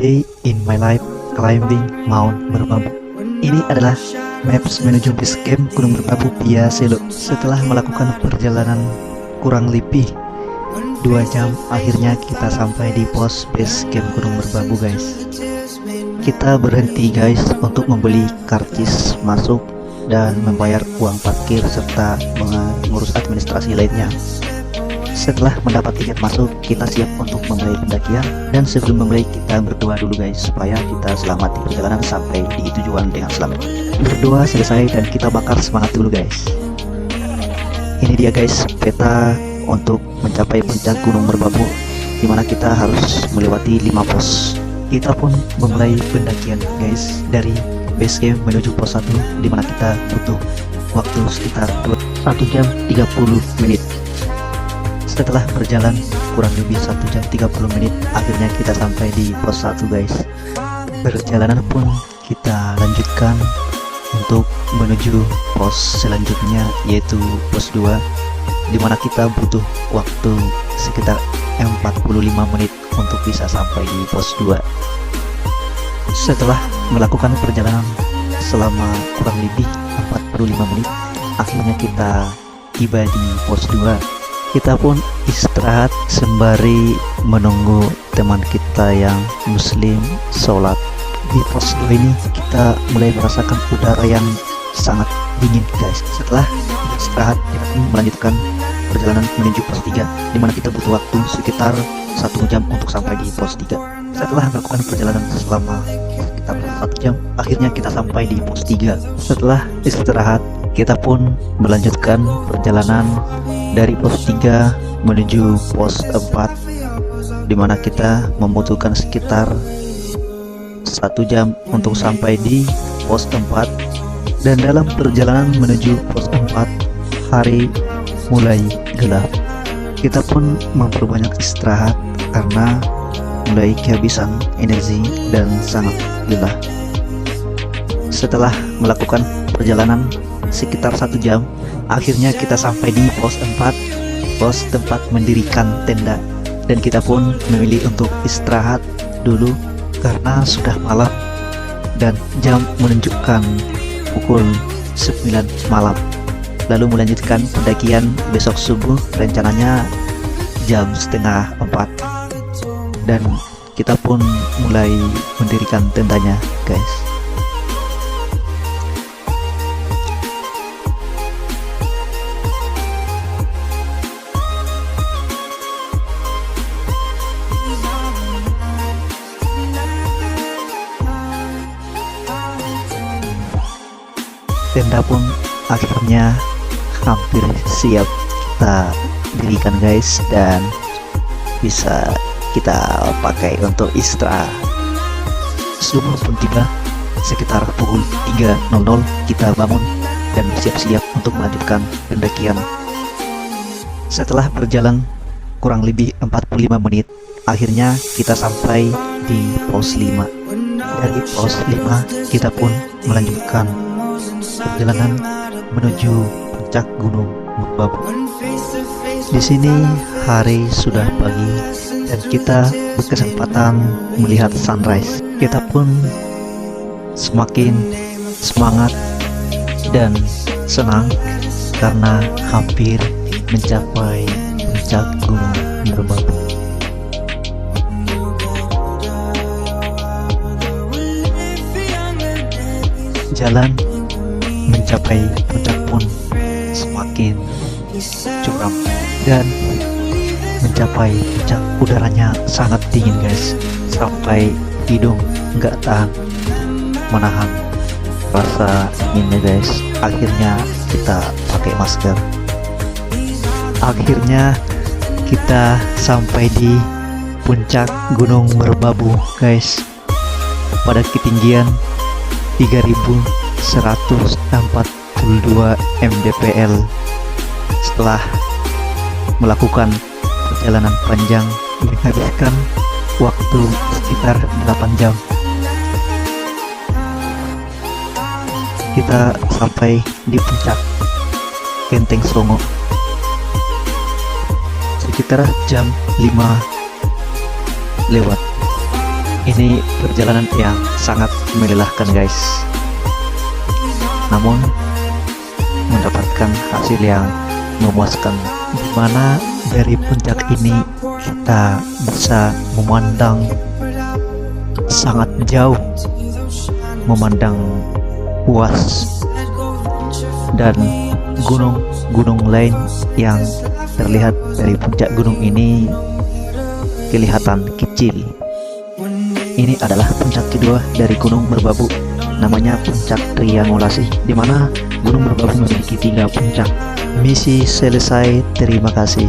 day in my life climbing Mount Merbabu. Ini adalah maps menuju base camp Gunung Merbabu via Selo. Setelah melakukan perjalanan kurang lebih 2 jam, akhirnya kita sampai di pos base camp Gunung Merbabu, guys. Kita berhenti, guys, untuk membeli karcis masuk dan membayar uang parkir serta mengurus administrasi lainnya. Setelah mendapat tiket masuk, kita siap untuk memulai pendakian. Dan sebelum memulai, kita berdoa dulu, guys, supaya kita selamat di perjalanan sampai di tujuan dengan selamat. Berdoa selesai dan kita bakar semangat dulu, guys. Ini dia, guys, peta untuk mencapai puncak Gunung Merbabu, dimana kita harus melewati 5 pos. Kita pun memulai pendakian, guys, dari base camp menuju pos 1, dimana kita butuh waktu sekitar 1 jam 30 menit. Setelah berjalan kurang lebih 1 jam 30 menit, akhirnya kita sampai di pos 1, guys. Perjalanan pun kita lanjutkan untuk menuju pos selanjutnya, yaitu pos 2, dimana kita butuh waktu sekitar 45 menit untuk bisa sampai di pos 2. Setelah melakukan perjalanan selama kurang lebih 45 menit, akhirnya kita tiba di pos 2. Kita pun istirahat sembari menunggu teman kita yang muslim sholat. Di pos 2 ini kita mulai merasakan udara yang sangat dingin, guys. Setelah istirahat, kita pun melanjutkan perjalanan menuju pos 3, dimana kita butuh waktu sekitar 1 jam untuk sampai di pos 3. Setelah melakukan perjalanan selama sekitar 1 jam, akhirnya kita sampai di pos 3. Setelah istirahat, kita pun melanjutkan perjalanan dari pos 3 menuju pos 4, dimana kita membutuhkan sekitar 1 jam untuk sampai di pos 4. Dan dalam perjalanan menuju pos 4, hari mulai gelap. Kita pun memperbanyak istirahat karena mulai kehabisan energi dan sangat lelah. Setelah melakukan perjalanan sekitar 1 jam, akhirnya kita sampai di pos 4, pos tempat mendirikan tenda. Dan kita pun memilih untuk istirahat dulu karena sudah malam dan jam menunjukkan pukul 9 malam. Lalu melanjutkan pendakian besok subuh, rencananya jam setengah 4. Dan kita pun mulai mendirikan tendanya, guys. Tenda pun akhirnya hampir siap kita dirikan, guys, dan bisa kita pakai untuk istirahat. Subuh pun tiba, sekitar pukul 3.00 kita bangun dan bersiap-siap untuk melanjutkan pendakian. Setelah berjalan kurang lebih 45 menit, akhirnya kita sampai di pos 5. Dari pos 5 kita pun melanjutkan perjalanan menuju puncak Gunung Merbabu. Di sini hari sudah pagi dan kita berkesempatan melihat sunrise. Kita pun semakin semangat dan senang karena hampir mencapai puncak Gunung Merbabu. Jalan mencapai puncak pun semakin curam dan mencapai puncak udaranya sangat dingin, guys, sampai hidung nggak tahan menahan rasa dinginnya, guys. Akhirnya kita pakai masker. Akhirnya kita sampai di puncak Gunung Merbabu, guys, pada ketinggian 3142 mdpl. Setelah melakukan perjalanan panjang, menghabiskan waktu sekitar 8 jam, kita sampai di puncak Genteng Songo sekitar jam 5 lewat. Ini perjalanan yang sangat melelahkan guys, namun mendapatkan hasil yang memuaskan, dimana dari puncak ini kita bisa memandang sangat jauh, memandang puas, dan gunung-gunung lain yang terlihat dari puncak gunung ini kelihatan kecil. Ini adalah puncak kedua dari Gunung Merbabu, namanya Puncak Triangulasi, di mana Gunung Merbabu memiliki 3 puncak. Misi selesai, terima kasih.